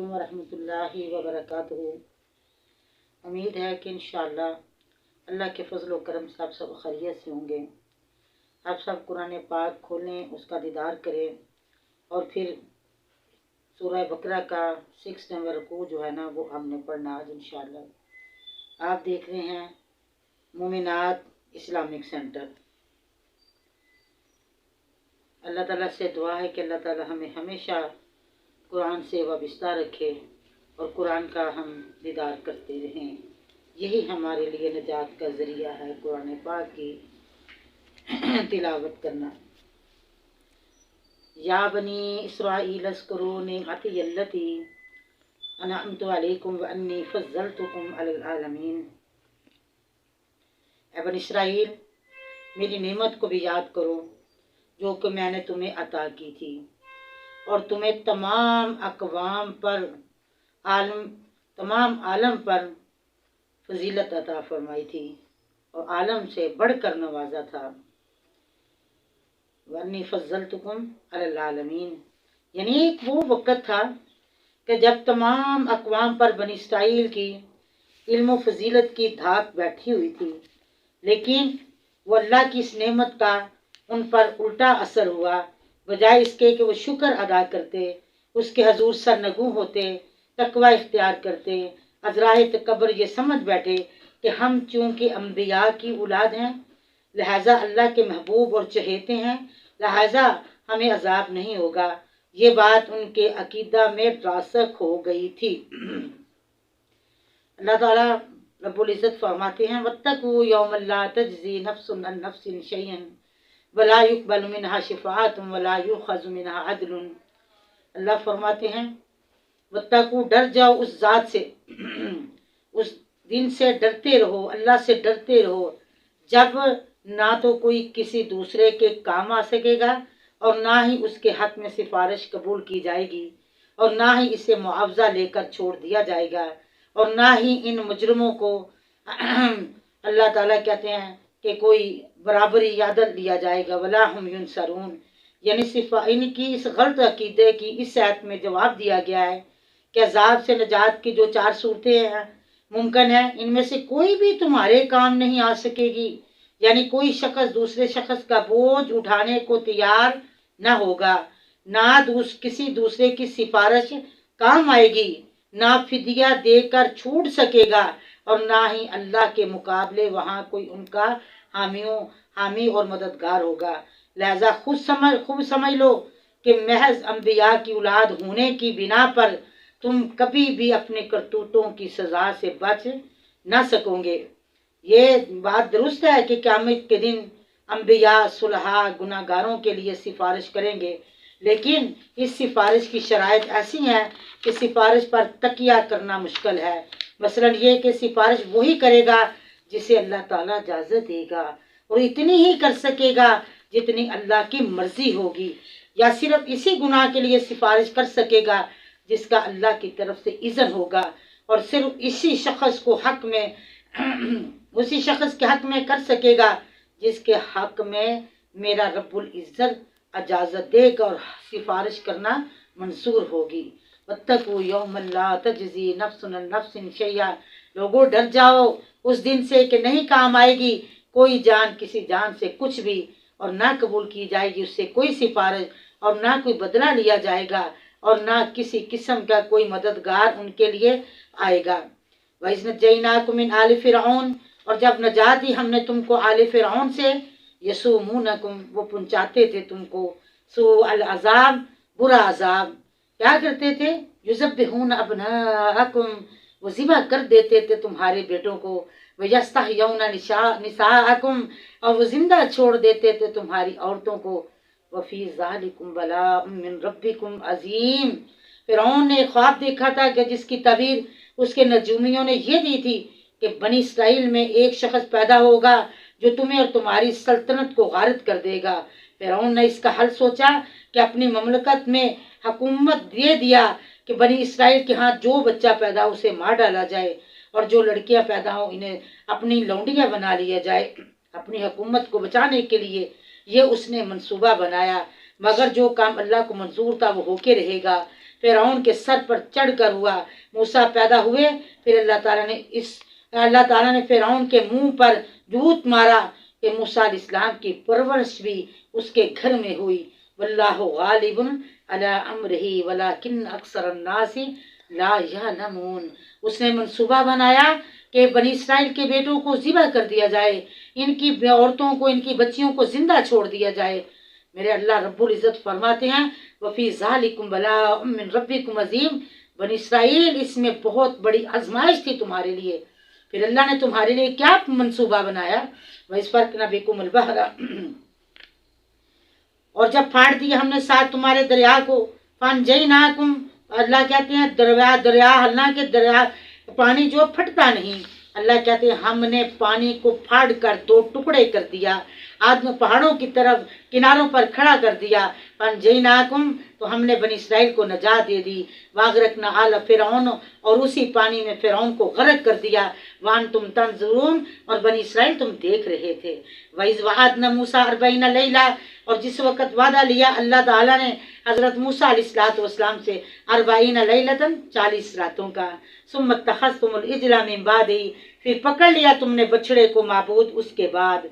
अलैकुम वरहमतुल्लाहि वबरकातुहू। उम्मीद है कि इंशाअल्लाह अल्लाह के फजल व करम से आप सब खैरियत से होंगे। आप सब कुरान पाक खोलें, उसका दीदार करें और फिर सूरह बकरा का 6 नंबर रुकू जो है ना वो हमने पढ़ना आज इंशाअल्लाह। आप देख रहे हैं मोमिनात इस्लामिक सेंटर। अल्लाह ताला से दुआ है कि अल्लाह ताला हमें हमेशा कुरान से वाबस्ता रखे और कुरान का हम दीदार करते रहें। यही हमारे लिए निजात का ज़रिया है, कुरान पाक की तिलावत करना। या बनी इसराईल अस्कुरू निअमती अल्लती अनअमतु अलैकुम व अन्नी फज़्ज़लतुकुम अलल आलमीन। ए बनी इसराईल, मेरी नेमत को भी याद करो जो कि मैंने तुम्हें अता की थी और तुम्हें तमाम आलम पर फजीलत अता फरमाई थी और आलम से बढ़कर नवाजा था। वन्नी फज़्ज़लतुकुम अलल आलमीन, यानी एक वो वक़्त था कि जब तमाम अक़वाम पर बनी इसराईल की इल्म व फजीलत की धाक बैठी हुई थी, लेकिन वो अल्लाह की इस नेमत का उन पर उल्टा असर हुआ। बजाय इसके कि वो शुक्र अदा करते, उसके हजूर सरनगू होते, तकवा इख्तियार करते, अज़राए तकब्बुर ये समझ बैठे कि हम चूँकि अम्बिया की औलाद हैं, लिहाजा अल्लाह के महबूब और चहेते हैं, लिहाजा हमें अजाब नहीं होगा। ये बात उनके अकीदा में रासख हो गई थी। अल्लाह ताला रब्बुल इज़्ज़त फरमाते हैं, वत्तकू यौमन ला तज्ज़ी नफ्सुन अन नफ्सिन शैअन वला युक़बलु मिनहा शिफ़ाअतुन वला युख़ज़ु मिनहा अदलुन। अल्लाह फरमाते हैं, वत्तकू, डर जाओ उस ज़ात से, उस दिन से डरते रहो, अल्लाह से डरते रहो जब ना तो कोई किसी दूसरे के काम आ सकेगा और ना ही उसके हक में सिफारिश कबूल की जाएगी और ना ही इसे मुआवजा लेकर छोड़ दिया जाएगा और ना ही इन मुजरमों को अल्लाह ताला कहते हैं कि कोई बराबरी यादत लिया जाएगा। वला हुम युनसरून, यानी सिर्फ इनकी इस गलत अकीदे की इस आयत में जवाब दिया गया है कि अजाब से निजात की जो 4 सूरतें हैं मुमकिन है, इनमें से कोई भी तुम्हारे काम नहीं आ सकेगी। यानी कोई शख्स दूसरे शख्स का बोझ उठाने को तैयार न होगा, ना किसी दूसरे की सिफारिश काम आएगी, ना फिदिया देकर छूट सकेगा और ना ही अल्लाह के मुकाबले वहाँ कोई उनका हामी और मददगार होगा। लिहाजा खूब समझ लो कि महज अम्बिया की औलाद होने की बिना पर तुम कभी भी अपने करतूतों की सज़ा से बच न सकोगे। ये बात दुरुस्त है कि क़यामत के दिन अम्बिया सुलहा गुनाहगारों के लिए सिफारिश करेंगे, लेकिन इस सिफारिश की शराइत ऐसी हैं कि सिफारिश पर तकिया करना मुश्किल है। मसलन ये कि सिफारिश वही करेगा जिसे अल्लाह ताला इजाज़त देगा और इतनी ही कर सकेगा जितनी अल्लाह की मर्जी होगी, या सिर्फ इसी गुनाह के लिए सिफारिश कर सकेगा जिसका अल्लाह की तरफ से इज़्न होगा और सिर्फ इसी शख्स को हक में उसी शख्स के हक में कर सकेगा जिसके हक में मेरा रब्बुल इज़्ज़त इजाज़त देगा और सिफारिश करना मंसूर होगी। वत्तकू यौमन ला तज्ज़ी नफ्सुन अन नफ्सिन शैअन, लोगों डर जाओ उस दिन से कि नहीं काम आएगी कोई जान किसी जान से कुछ भी और ना कबूल की जाएगी उससे कोई सिफारिश और ना कोई बदला लिया जाएगा और ना किसी किस्म का कोई मददगार उनके लिए आएगा। वइज़ नज्जयनाकुम मिन आलि फ़िरऔन, और जब नजात दी हमने तुमको आले फ़िरऔन से, यसुमूनकुम, वो पहुंचाते थे तुमको, सू अल अज़ाब, बुरा अजाब। क्या करते थे? युज़ब्बिहून अब्नाअकुम, वो ज़िबा कर देते थे तुम्हारे बेटों को, व यस्तहयौन निसाअकुम, और वो जिंदा छोड़ देते थे तुम्हारी औरतों को। वफ़ी ज़ालिकुम बलाउम मिन रब्बिकुम अज़ीम। फ़िरऔन ने ख्वाब देखा था कि जिसकी तबीर उसके नजूमियों ने ये दी थी कि बनी इसराइल में एक शख्स पैदा होगा जो तुम्हें और तुम्हारी सल्तनत को गारत कर देगा। फ़िरऔन ने इसका हल सोचा कि अपनी ममलकत में हुकूमत दे दिया कि बनी इसराइल के यहाँ जो बच्चा पैदा हो उसे मार डाला जाए और जो लड़कियां पैदा हो इन्हें अपनी लौंडियां बना लिया जाए। अपनी हुकूमत को बचाने के लिए ये उसने मंसूबा बनाया, मगर जो काम अल्लाह को मंजूर था वो होके रहेगा। फिरौन के सर पर चढ़ कर हुआ। मूसा पैदा हुए, फिर अल्लाह ताला ने फिरौन के मुंह पर जूत मारा कि मूसा अलैहिस्सलाम की परवरिश भी उसके घर में हुई। वल्लाहु गालिबुन अला अम्रिही वलाकिन अक्सर अन्नासी ला यअलमून। उसने मंसूबा बनाया कि बनी इसराइल के बेटों को ज़िबा कर दिया जाए, इनकी औरतों को, इनकी बच्चियों को जिंदा छोड़ दिया जाए। मेरे अल्लाह रब्बुल इज़्ज़त फरमाते हैं वफ़ी ज़ालिकुम बलाउम मिन रब्बिकुम अज़ीम। बनी इसराइल, इसमें बहुत बड़ी आजमाइश थी तुम्हारे लिए। फिर अल्लाह ने तुम्हारे लिए क्या मंसूबा बनाया? वइज़फ़रक़ना बिकुमुल बहरा, और जब फाड़ दिया हमने साथ तुम्हारे दरिया को, फ़अनजयनाकुम, अल्लाह कहते हैं दरिया हालांकि दरिया पानी जो फटता नहीं, अल्लाह कहते हैं हमने पानी को फाड़ कर दो टुकड़े कर दिया, आदम पहाड़ों की तरफ किनारों पर खड़ा कर दिया। फ़अनजयनाकुम, तो हमने बनी इसराइल को नजात दे दी। वागरकना आल फिरौन, और उसी पानी में फिरौन को गरक कर दिया। वान तुम तंजुरून, और बनी इसराइल तुम देख रहे थे। वइज़ वअदना मूसा 40 लैला, और जिस वक़्त वादा लिया अल्लाह ताला ने हज़रत मूसा अलैहिस्सलाम से 40 लैलतन 40 रातों का। सुम्मा इत्तख़ज़्तुमुल इज्ला मिन बादी, फिर पकड़ लिया तुमने बछड़े को माबूद उसके बाद।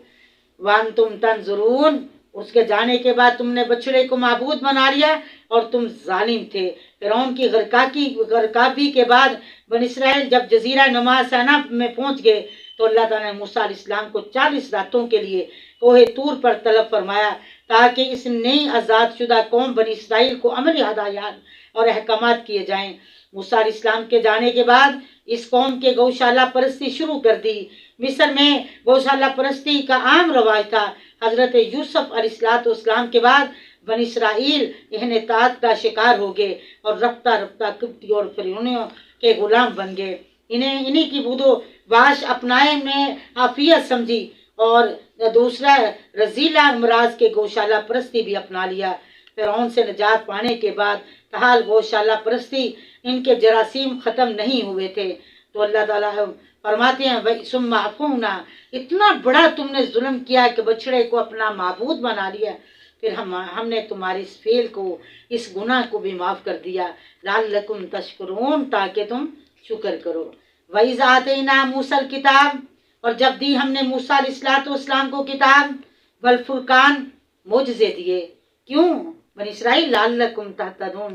वान तुम तंजुरून, उसके जाने के बाद तुमने बछड़े को माबूद बना लिया और तुम जालिम थे। फिरौन की गरकाबी के बाद बनी इसराइल जब जजीरा नुमा सैना में पहुंच गए तो अल्लाह ताला ने मूसा अलैहिस्सलाम को 40 रातों के लिए कोहे तूर पर तलब फरमाया ताकि इस नई आज़ाद शुदा कौम बनी इसराइल को अमली हदायत और अहकामात किए जाएं। मूसा अलैहिस्सलाम के जाने के बाद इस कौम के गौशाला परस्ती शुरू कर दी। मिस्र में गौशाला परस्ती का आम रवाज था। हजरत यूसुफ अलैहिस्सलाम के बाद बनी इसराइल इहनेतात का शिकार हो गए और रफ्ता रफ्ता किप्ती और फिरौनियों के गुलाम बन गए। इन्हीं की बुदो बाश अपनाए में आफियत समझी और दूसरा रजीला अमराज के गौशाला परस्ती भी अपना लिया। फिरौन से निजात पाने के बाद तहाल गौशाला परस्ती इनके जरासीम ख़त्म नहीं हुए थे। तो अल्लाह ताला फरमाते हैं वही सुम्मा अफूना, इतना बड़ा तुमने जुल्म किया कि बछड़े को अपना माबूद बना लिया, फिर हमने तुम्हारे इस फेल को, इस गुनाह को भी माफ़ कर दिया। लअल्लकुम तशकुरून, ताकि तुम शुक्र करो। वइज़ आतैना मूसल किताब, और जब दी हमने मूसा अलैहिस्सलाम को किताब, वल फुरकान, मोजज़े दिए। क्यों? बनी इसराइल लअल्लकुम तहतदून,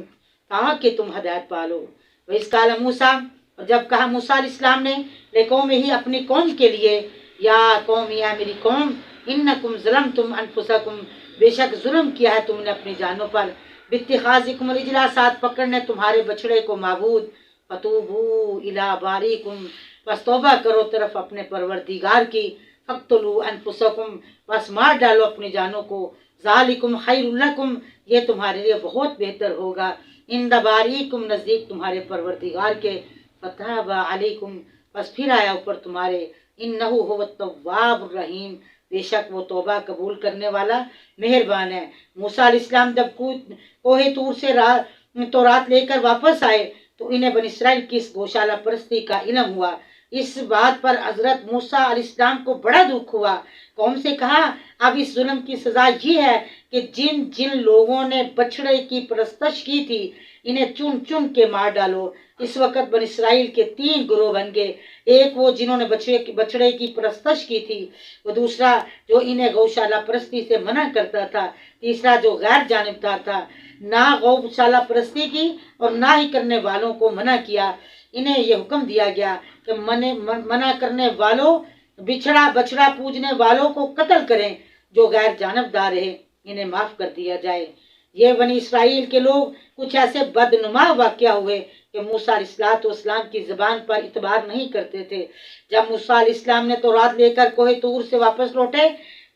ताकि तुम हदायत पालो। वइज़ काल मूसा, और जब कहा मूसा अलैहिस्सलाम ने लेकौम ही अपनी कौम के लिए, या कौम, या मेरी कौम, इन्नकुम ज़लमतुम अनफुसकुम, बेशक जुल्म किया है तुमने अपनी जानों पर, बित्तिखाज़िकुमुल इजला, साथ पकड़ने तुम्हारे बछड़े को माबूद, फतूबू इला बारीकुम, बस तौबा करो तरफ अपने परवरदिगार की, फक्तुलू अनफुसकुम, बस मार डालो अपनी जानों को, ज़ालिकुम खैरुल लकुम, ये तुम्हारे लिए बहुत बेहतर होगा, इंद बारीकुम, नज़दीक तुम्हारे परवरदिगार के, फताबा अलैकुम, बस फिर आया ऊपर तुम्हारे, इन्नहु हुवत तव्वाबुर रहीम, बेशक वो तौबा कबूल करने वाला मेहरबान है। मूसा अलैहिस्सलाम जब कोहे तूर से रात लेकर वापस आए तो इन्हें बनी इसराइल की इस गौशाला परस्ती का इल्म हुआ। इस बात पर हजरत मूसा अलैहिस्सलाम को बड़ा दुख हुआ। कौम से कहा अब इस जुल्म की सजा ये है कि जिन जिन लोगों ने बछड़े की परस्तश की थी इन्हें चुन चुन के मार डालो। इस वक्त बनी इसराइल के 3 गिरोह बन गए। एक वो जिन्होंने बछड़े की परस्तश की थी, वो दूसरा जो इन्हें गौशाला परस्ती से मना करता था, तीसरा जो गैर जानिबदार था, ना गौशाला परस्ती की और ना ही करने वालों को मना किया। इन्हें यह हुक्म दिया गया कि मना करने वालों, बिछड़ा बछड़ा पूजने वालों को कत्ल करें, जो गैर जानबदार है इन्हें माफ़ कर दिया जाए। ये बनी इसराइल के लोग कुछ ऐसे बदनुमा वाक़या हुए कि मूसा अलैहिस्सलाम की ज़बान पर इतबार नहीं करते थे। जब मूसा अलैहिस्सलाम ने तौरात लेकर कोहे तूर से वापस लौटे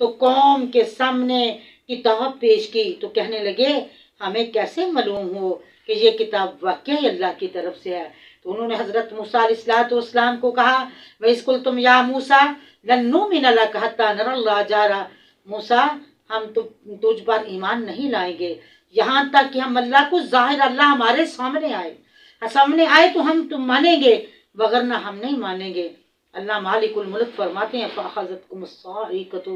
तो कौम के सामने किताब पेश की तो कहने लगे हमें कैसे मालूम हो कि ये किताब वाकई अल्लाह की तरफ से है। तो उन्होंने हज़रत मूसा अलैहिस्सलाम को कहा वइज़ कुल्तुम या मूसा लन नुमिना लका हत्ता नरल्लाह जारा, मूसा हम तुझ पर ईमान नहीं लाएंगे यहाँ तक कि हम अल्लाह को ज़ाहिर, अल्लाह हमारे सामने आए तो हम तुम मानेंगे, वगरना हम नहीं मानेंगे। अल्लाह मालिकुल मुल्क फरमाते हैं फ़अख़ज़तकुम अस्साइक़तु,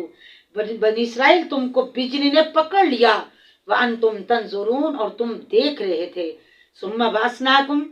बनी इसराइल तुमको बिजली ने पकड़ लिया, व अंतुम तंजुरून, और तुम देख रहे थे। सुम्मा बासनाकुम,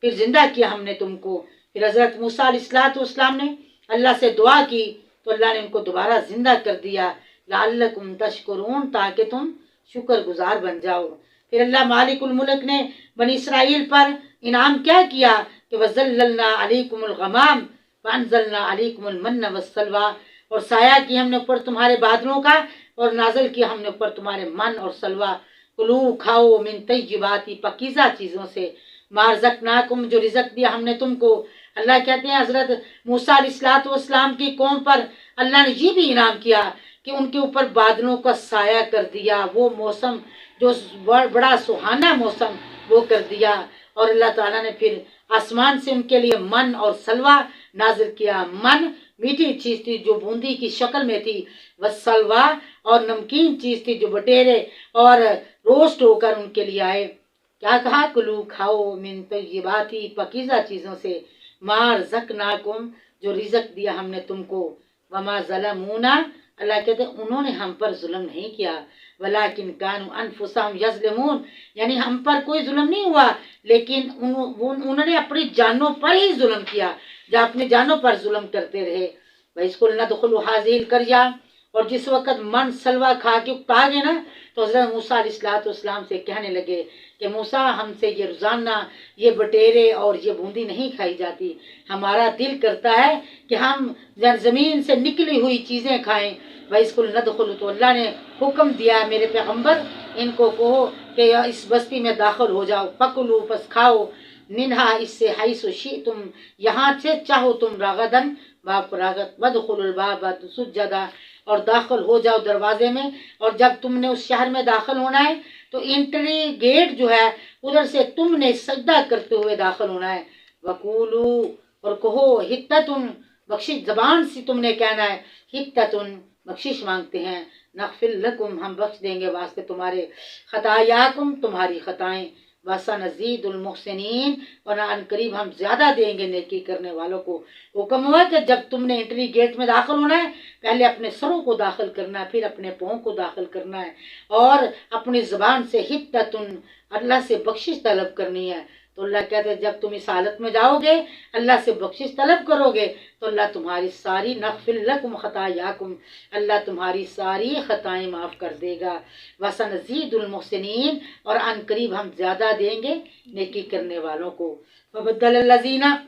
फिर जिंदा किया हमने तुमको। फिर हजरत मूसा अलैहिस्सलाम ने अल्लाह से दुआ की तो अल्लाह ने उनको दोबारा जिंदा कर दिया। लअल्लकुम तशकुरून, ताकि तुम शुक्रगुजार बन जाओ। फिर अल्लाह मालिकुल मुल्क ने बनी इसराइल पर इनाम क्या किया कि वज़ल्ललना अलैकुमुल गमाम वअंज़लना अलैकुमुल मन्ना वस्सलवा, और साया की हमने ऊपर तुम्हारे बादलों का, और नाज़िल किया हमने ऊपर तुम्हारे मन और सलवा। कुलू, खाओ, मिन तय्यिबाती, पकीज़ा चीज़ों से, मा रज़क़नाकुम, जो रिज़्क़ दिया हमने तुमको। अल्लाह कहते हैं हज़रत मूसा अलैहिस्सलाम की कौम पर अल्लाह ने ये भी इनाम किया कि उनके ऊपर बादलों का साया कर दिया, वो मौसम जो बड़ा सुहाना मौसम वो कर दिया। और अल्लाह ताला ने फिर आसमान से उनके लिए मन और सलवा नाजिल किया। मन मीठी चीज थी जो बूंदी की शक्ल में थी, वह सलवा और नमकीन चीज थी जो बटेरे और रोस्ट होकर उनके लिए आए। क्या कहा, कुलू, खाओ, मिन तय्यिबाती, पकीज़ा चीजों से, मा रज़क़नाकुम, जो रिज़्क़ दिया हमने तुमको। वमा ज़लमूना, अल्लाह कहते हैं उन्होंने हम पर जुल्म नहीं किया। वलाकिन कानू अनफुसहुम यज़लिमून, यानी हम पर कोई जुल्म नहीं हुआ, लेकिन उन्होंने अपनी जानों पर ही जुल्म किया, जो अपनी जानों पर जुल्म करते रहे। वइस्कुल नदखुलु हाज़िहिल क़र्या, और जिस वक़्त मन सलवा खा के उकता गए ना, तो हज़रत मूसा अलैहिस्सलाम से कहने लगे कि मूसा, हमसे ये रोज़ाना ये बटेरे और ये बूंदी नहीं खाई जाती, हमारा दिल करता है कि हम ज़मीन से निकली हुई चीज़ें खाएं। वइस्कुल नदखुलु, तो अल्लाह ने हुक्म दिया मेरे पैगम्बर, इनको कहो कि इस बस्ती में दाखिल हो जाओ। फकुलू, पस खाओ, मिन्हा, इससे, हैसु शि'तुम, यहाँ से चाहो तुम, रागदन, बाप रागत, वदखुलुल बाब सुज्जदा, और दाखिल हो जाओ दरवाजे में। और जब तुमने उस शहर में दाखिल होना है तो एंट्री गेट जो है उधर से तुमने सजदा करते हुए दाखिल होना है। वकूलू, और कहो, हित्ततुन, बख्शिश, जबान से तुमने कहना है, हित्ततुन, बख्शिश मांगते हैं, नग़फिर लकुम, हम बख्श देंगे वास्ते तुम्हारे, खतायाकुम, तुम्हारी खताएं, वसनज़ीदुल मुहसिनीन, और अनकरीब हम ज्यादा देंगे नेकी करने वालों को। हुक्म हुआ कि जब तुमने एंट्री गेट में दाखिल होना है, पहले अपने सरों को दाखिल करना है, फिर अपने पाँव को दाखिल करना है, और अपनी ज़बान से हित्ततुन, अल्लाह से बख्शिश तलब करनी है। तो अल्लाह कहते हैं जब तुम इस हालत में जाओगे, अल्लाह से बख्शिश तलब करोगे, तो अल्लाह तुम्हारी सारी, नग़फिर लकुम खतायाकुम, अल्लाह तुम्हारी सारी खताएं माफ़ कर देगा। वसनज़ीदुल मुहसिनीन, और अनकरीब हम ज़्यादा देंगे नेकी करने वालों को। फबद्दलल्लज़ीना,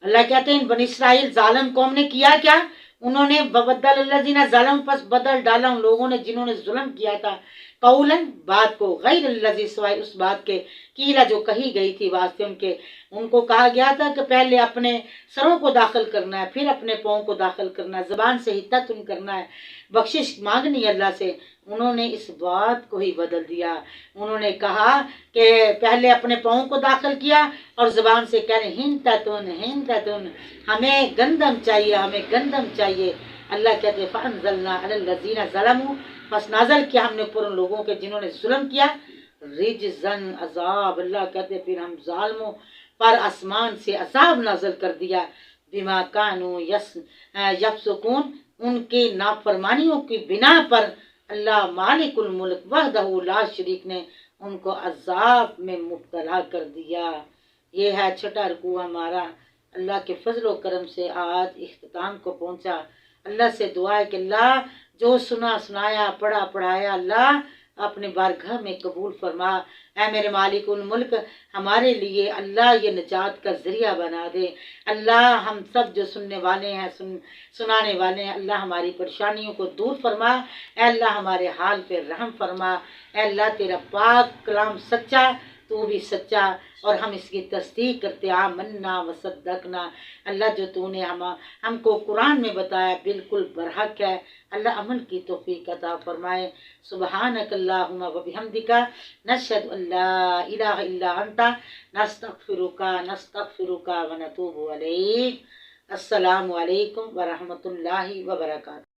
अल्लाह कहते हैं बनी इसराइल जालिम कौम ने किया क्या, उन्होंने बबद्दलल्लज़ीना ज़लम, पस बदल डाला उन लोगों ने जिन्होंने जुल्म किया था, कौलन, बात को, गैरल्लज़ी, सिवाय उस बात के, कीला, जो कही गई थी वास्ते उनके। उनको कहा गया था कि पहले अपने सरों को दाखिल करना है, फिर अपने पाँव को दाखिल करना है, ज़बान से हित्ततुन करना है, बख्शिश मांगनी अल्लाह से। उन्होंने इस बात को ही बदल दिया। उन्होंने कहा कि पहले अपने पाँव को दाखिल किया और ज़बान से कह रहे हिंततुन, हिंततुन, हमें गंदम चाहिए, हमें गंदम चाहिए। अल्लाह कहते फ़अंज़लना अलल्लज़ीना ज़लमू, बस नाज़िल किया हमने ऊपर उन लोगों के जिन्होंने जुल्म किया, रिजज़न, अज़ाब। अल्लाह कहते फिर हम ज़ालिमों पर आसमान से अज़ाब नाज़िल कर दिया, बिमा कानू यफ़सुकून, उनके नाफरमानियों की बिना पर अल्लाह मालिकुल मुल्क वहदहू ला शरीक ने उनको अज़ाब में मुब्तला कर दिया। ये है छठा रुकू हमारा। अल्लाह के फजल करम से आज इख्तिताम को पहुंचा। अल्लाह से दुआ है कि अल्लाह जो सुना सुनाया, पढ़ा पढ़ाया, अल्लाह अपने बारगाह में कबूल फरमा। ऐ मेरे मालिकुल मुल्क, हमारे लिए अल्लाह ये निजात का ज़रिया बना दे। अल्लाह हम सब जो सुनने वाले हैं, सुनाने वाले हैं, अल्लाह हमारी परेशानियों को दूर फरमा। ऐ अल्लाह हमारे हाल पे रहम फरमा। ऐ अल्लाह तेरा पाक कलाम सच्चा, तू भी सच्चा, और हम इसकी तस्दीक करते आमन्ना व सद्दकना। अल्लाह जो तूने हमको कुरान में बताया बिल्कुल बरहक है। अल्लाह अमल की तौफीक अता फरमाए। सुबहानक अल्लाहुम्मा व बिहम्दिका, नशहदु अल्ला इलाहा इल्ला अंता, नस्तगफिरुका व नतूबु अलैक। अस्सलामु अलैकुम व रहमतुल्लाहि व बरकातहू।